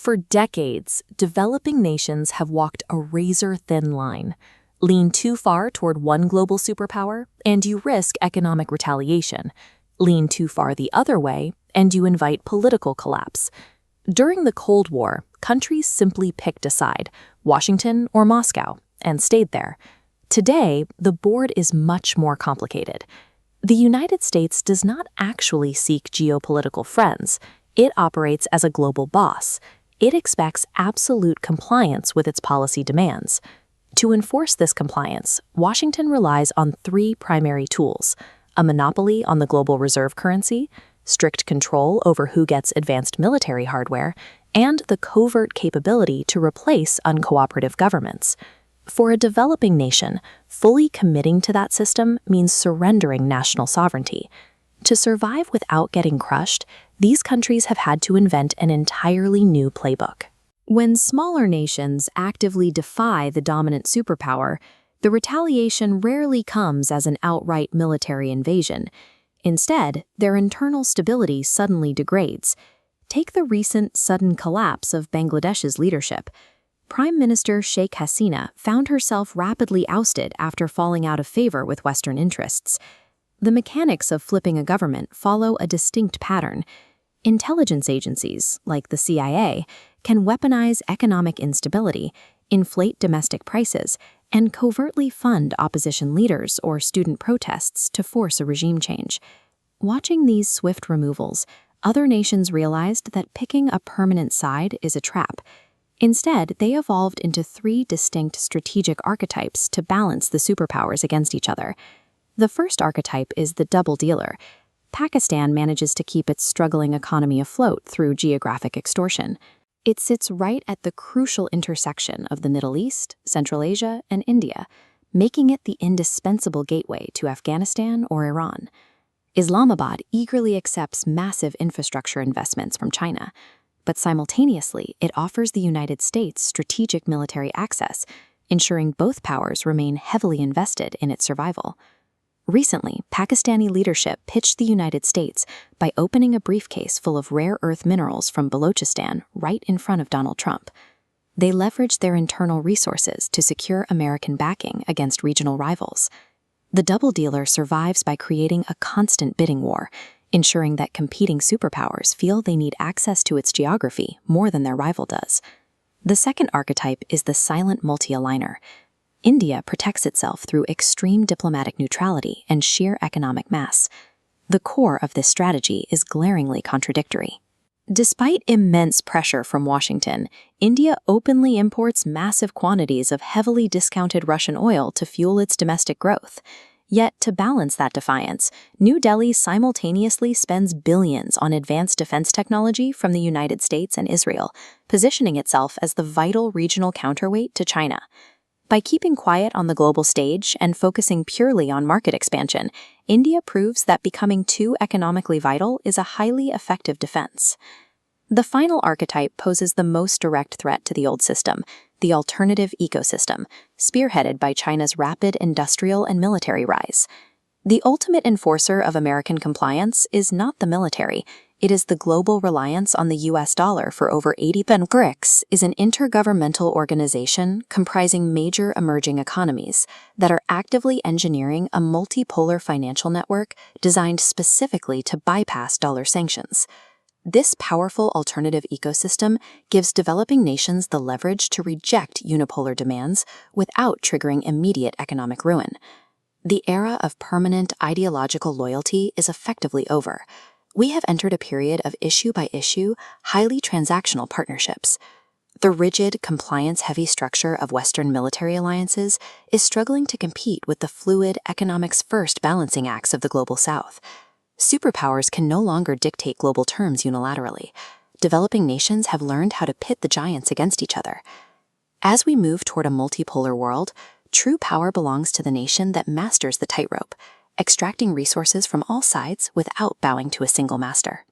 For decades, developing nations have walked a razor-thin line. Lean too far toward one global superpower, and you risk economic retaliation. Lean too far the other way, and you invite political collapse. During the Cold War, countries simply picked a side, Washington or Moscow, and stayed there. Today, the board is much more complicated. The United States does not actually seek geopolitical friends. It operates as a global boss. It expects absolute compliance with its policy demands. To enforce this compliance, Washington relies on three primary tools: a monopoly on the global reserve currency, strict control over who gets advanced military hardware, and the covert capability to replace uncooperative governments. For a developing nation, fully committing to that system means surrendering national sovereignty. To survive without getting crushed, these countries have had to invent an entirely new playbook. When smaller nations actively defy the dominant superpower, the retaliation rarely comes as an outright military invasion. Instead, their internal stability suddenly degrades. Take the recent sudden collapse of Bangladesh's leadership. Prime Minister Sheikh Hasina found herself rapidly ousted after falling out of favor with Western interests. The mechanics of flipping a government follow a distinct pattern. Intelligence agencies, like the CIA, can weaponize economic instability, inflate domestic prices, and covertly fund opposition leaders or student protests to force a regime change. Watching these swift removals, other nations realized that picking a permanent side is a trap. Instead, they evolved into three distinct strategic archetypes to balance the superpowers against each other. The first archetype is the double dealer. Pakistan manages to keep its struggling economy afloat through geographic extortion. It sits right at the crucial intersection of the Middle East, Central Asia, and India, making it the indispensable gateway to Afghanistan or Iran. Islamabad eagerly accepts massive infrastructure investments from China, but simultaneously it offers the United States strategic military access, ensuring both powers remain heavily invested in its survival. Recently, Pakistani leadership pitched the United States by opening a briefcase full of rare earth minerals from Balochistan right in front of Donald Trump. They leveraged their internal resources to secure American backing against regional rivals. The double dealer survives by creating a constant bidding war, ensuring that competing superpowers feel they need access to its geography more than their rival does. The second archetype is the silent multi-aligner. India protects itself through extreme diplomatic neutrality and sheer economic mass. The core of this strategy is glaringly contradictory. Despite immense pressure from Washington, India openly imports massive quantities of heavily discounted Russian oil to fuel its domestic growth. Yet, to balance that defiance, New Delhi simultaneously spends billions on advanced defense technology from the United States and Israel, positioning itself as the vital regional counterweight to China. By keeping quiet on the global stage and focusing purely on market expansion, India proves that becoming too economically vital is a highly effective defense. The final archetype poses the most direct threat to the old system, the alternative ecosystem, spearheaded by China's rapid industrial and military rise. The ultimate enforcer of American compliance is not the military. It is the global reliance on the US dollar for over 80%. BRICS is an intergovernmental organization comprising major emerging economies that are actively engineering a multipolar financial network designed specifically to bypass dollar sanctions. This powerful alternative ecosystem gives developing nations the leverage to reject unipolar demands without triggering immediate economic ruin. The era of permanent ideological loyalty is effectively over. We have entered a period of issue-by-issue, highly transactional partnerships. The rigid, compliance-heavy structure of Western military alliances is struggling to compete with the fluid, economics-first balancing acts of the Global South. Superpowers can no longer dictate global terms unilaterally. Developing nations have learned how to pit the giants against each other. As we move toward a multipolar world, true power belongs to the nation that masters the tightrope, extracting resources from all sides without bowing to a single master.